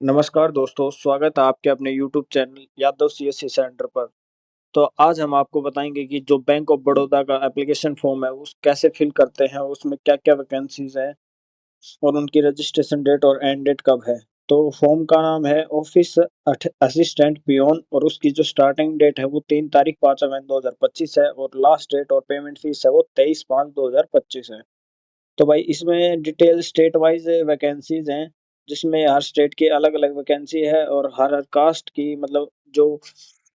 नमस्कार दोस्तों, स्वागत है आपके अपने YouTube channel Yadav CSC centre पर। तो आज हम आपको बताएंगे कि जो बैंक ऑफ बड़ौदा का एप्लीकेशन फॉर्म है, उस कैसे फिल करते हैं, उसमें क्या-क्या वैकेंसीज हैं और उनकी रजिस्ट्रेशन डेट और एंड डेट कब है। तो फॉर्म का नाम है ऑफिस असिस्टेंट पियोन और उसकी जो स्टार्टिंग डेट है वो 3 तारीख 5 अप्रैल 2025 है और लास्ट डेट और पेमेंट फीस है वो 23/5/2025 है। तो भाई इसमें डिटेल स्टेट वाइज वैकेंसीज हैं, जिसमें हर स्टेट की अलग अलग वैकेंसी है और हर कास्ट की मतलब जो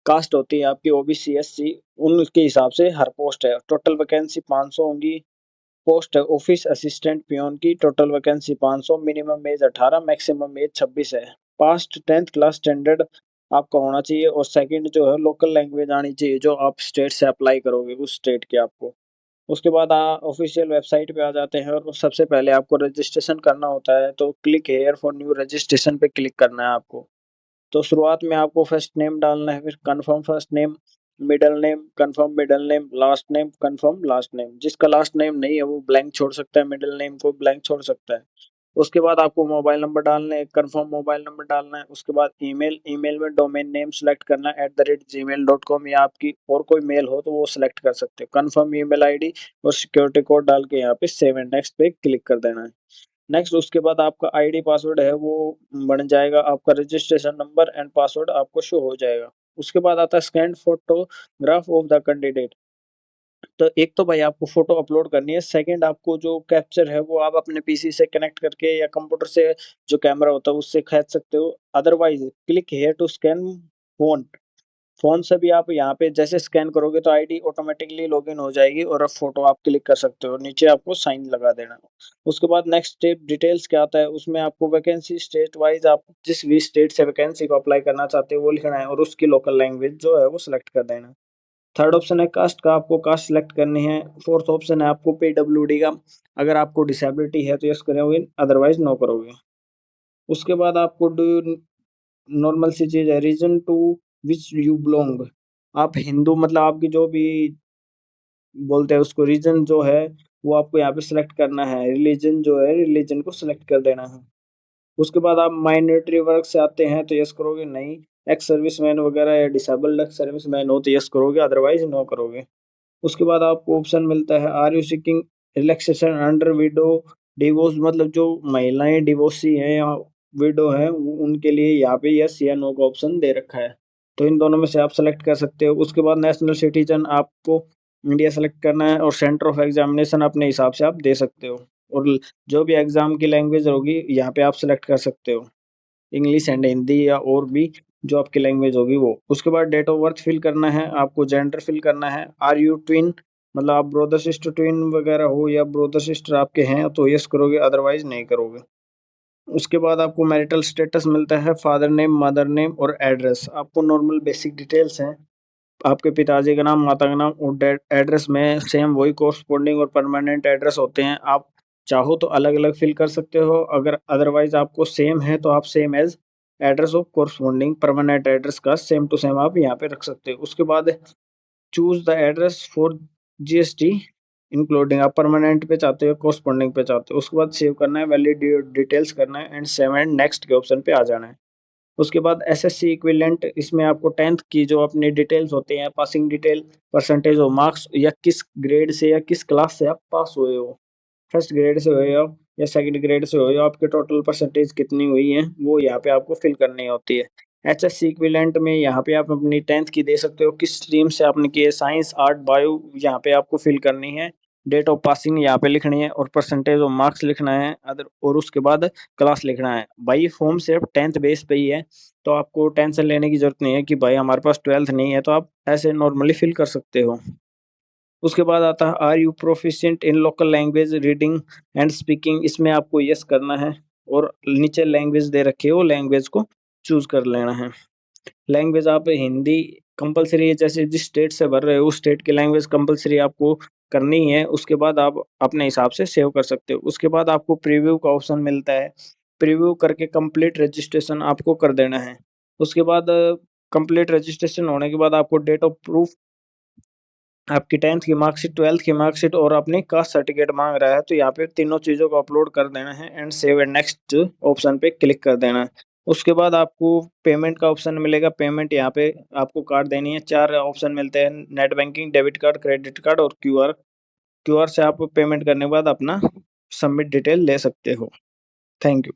कास्ट होती है आपकी ओबीसी एससी उनके हिसाब से हर पोस्ट है। टोटल वैकेंसी 500 होंगी। पोस्ट है ऑफिस असिस्टेंट पियोन की। Total vacancy 500। Minimum age 18, maximum age 26 है। पास्ट 10th क्लास स्टैंडर्ड आपका होना चाहिए और सेकंड जो है लोकल लैंग्वेज आनी चाहिए जो आप स्टेट से अप्लाई करोगे उस स्टेट के आपको। उसके बाद ऑफिशियल वेबसाइट पे आ जाते हैं और सबसे पहले आपको रजिस्ट्रेशन करना होता है, तो click here for new registration पे क्लिक करना है आपको। तो शुरुआत में आपको फर्स्ट नेम डालना है, फिर confirm first name, middle name, last name, confirm last name. जिसका लास्ट नेम नहीं है वो ब्लैंक छोड़ सकता है, मिडिल नेम को ब्लैंक छोड़ सकता है। उसके बाद आपको मोबाइल नंबर डालना है, कंफर्म मोबाइल नंबर डालना है। उसके बाद ईमेल में डोमेन नेम सेलेक्ट करना है @gmail.com या आपकी और कोई मेल हो तो वो सिलेक्ट कर सकते हो। कंफर्म ईमेल आईडी और सिक्योरिटी कोड डाल के यहाँ पे सेव एंड नेक्स्ट पे क्लिक कर देना है। नेक्स्ट उसके बाद आपका आईडी पासवर्ड है वो बन जाएगा, आपका रजिस्ट्रेशन नंबर एंड पासवर्ड आपको शो हो जाएगा। उसके बाद आता है scan photograph of the candidate. तो एक तो भाई आपको फोटो अपलोड करनी है, सेकंड आपको जो कैप्चर है वो आप अपने पीसी से कनेक्ट करके या कंप्यूटर से जो कैमरा होता है उससे खींच सकते हो। Otherwise click here to scan phone. Phone से भी आप यहाँ पे जैसे स्कैन करोगे तो आईडी ऑटोमेटिकली लॉगिन हो जाएगी और अब फ़ोटो आप क्लिक कर सकते हो। नीचे आपको साइन लगा देना है। उसके बाद नेक्स्ट स्टेप डिटेल्स क्या आता है, उसमें आपको वैकेंसी स्टेट वाइज़ आप जिस भी स्टेट से वैकेंसी को अप्लाई करना चाहते हो वो लिखना है और उसकी लोकल लैंग्वेज जो है वो सिलेक्ट कर देना है। थर्ड ऑप्शन है कास्ट का, आपको कास्ट सिलेक्ट करनी है। फोर्थ ऑप्शन है आपको पीडब्ल्यूडी का, अगर आपको डिसेबिलिटी है तो यस करोगे, अदरवाइज़ नो करोगे। उसके बाद आपको डू नॉर्मल सी चीज़ है, region to which you belong. आप हिंदू मतलब आपकी जो भी बोलते हैं उसको रीजन जो है वो आपको यहाँ पे सिलेक्ट करना है। रिलीजन जो है रिलीजन को सिलेक्ट कर देना है। उसके बाद आप माइनॉरिटी वर्ग से आते हैं तो यस करोगे, नहीं एक्स सर्विसमैन वगैरह या डिसेबल्ड एक्स सर्विसमैन हो तो यस करोगे, अदरवाइज नो करोगे। उसके बाद आपको ऑप्शन मिलता है are you seeking relaxation under widow divorce, मतलब जो महिलाएं डिवोर्सी हैं या विडो हैं उनके लिए यहाँ पे यस या नो का ऑप्शन दे रखा है। तो इन दोनों में से आप सेलेक्ट कर सकते हो। उसके बाद नेशनल सिटीजन आपको इंडिया सेलेक्ट करना है और सेंटर ऑफ एग्जामिनेशन अपने हिसाब से आप दे सकते हो। और जो भी एग्जाम की लैंग्वेज होगी यहाँ पे आप सेलेक्ट कर सकते हो, इंग्लिश एंड हिंदी या और भी जो आपकी लैंग्वेज होगी वो। उसके बाद डेट ऑफ बर्थ फिल करना है, आपको जेंडर फिल करना है। आर यू ट्विन, मतलब आप ब्रदर सिस्टर ट्विन वगैरह हो या ब्रदर सिस्टर आपके हैं तो यस करोगे, अदरवाइज नहीं करोगे। उसके बाद आपको मैरिटल स्टेटस मिलता है, फादर नेम, मदर नेम और एड्रेस। आपको नॉर्मल बेसिक डिटेल्स हैं, आपके पिताजी का नाम, माता का नाम और एड्रेस में सेम वही कोरस्पॉन्डिंग और परमानेंट एड्रेस होते हैं। आप चाहो तो अलग अलग फिल कर सकते हो, अगर अदरवाइज आपको सेम है तो आप same as address of corresponding permanent address का सेम टू सेम आप यहाँ पे रख सकते हो। उसके बाद choose the address for GST including, आप परमानेंट पे चाहते हो कोरस्पॉन्डिंग पे चाहते हो। उसके बाद सेव करना है, वैलिड डिटेल्स करना है एंड सेव एंड नेक्स्ट के ऑप्शन पे आ जाना है। उसके बाद एसएससी इक्विवेलेंट, इसमें आपको 10th की जो अपनी डिटेल्स होती हैं, पासिंग डिटेल, परसेंटेज और मार्क्स या किस ग्रेड से या किस क्लास से आप पास हुए हो, फर्स्ट ग्रेड से हुए हो या सेकंड ग्रेड से हुए हो, आपके टोटल परसेंटेज कितनी हुई है वो यहाँ पे आपको फिल करनी होती है। एचएससी इक्विवेलेंट में यहाँ पे आप अपनी 10th की दे सकते हो, किस स्ट्रीम से आपने की है, साइंस आर्ट बायो, यहाँ पे आपको फिल करनी है। डेट ऑफ पासिंग यहाँ पे लिखनी है और परसेंटेज और मार्क्स लिखना है अदर, और उसके बाद क्लास लिखना है। भाई फॉर्म सिर्फ 10th बेस पे ही है, तो आपको टेंशन लेने की जरूरत नहीं है कि भाई हमारे पास 12th नहीं है, तो आप ऐसे नॉर्मली फिल कर सकते हो। उसके बाद आता है are you proficient in local language reading and speaking, इसमें आपको यस करना है और नीचे लैंग्वेज दे रखी है वो लैंग्वेज को चूज कर लेना है। लैंग्वेज आप हिंदी कंपलसरी है, जैसे जिस स्टेट से भर रहे हो उस स्टेट की लैंग्वेज कंपलसरी आपको करनी है। उसके बाद आप अपने हिसाब से सेव कर सकते हो। उसके बाद आपको प्रीव्यू का ऑप्शन मिलता है, प्रीव्यू करके कंप्लीट रजिस्ट्रेशन आपको कर देना है। उसके बाद कंप्लीट रजिस्ट्रेशन होने के बाद आपको डेट ऑफ प्रूफ, आपकी 10th की मार्कशीट, 12th की मार्कशीट और अपनी कास्ट सर्टिफिकेट मांग रहा है, तो यहाँ पे तीनों चीज़ों को अपलोड कर देना है and save and next option पे क्लिक कर देना है। उसके बाद आपको पेमेंट का ऑप्शन मिलेगा। पेमेंट यहाँ पे आपको कार्ड देनी है। 4 ऑप्शन मिलते हैं, net banking, debit card, credit card और क्यूआर। क्यूआर से आप पेमेंट करने के बाद अपना सबमिट डिटेल ले सकते हो। Thank you.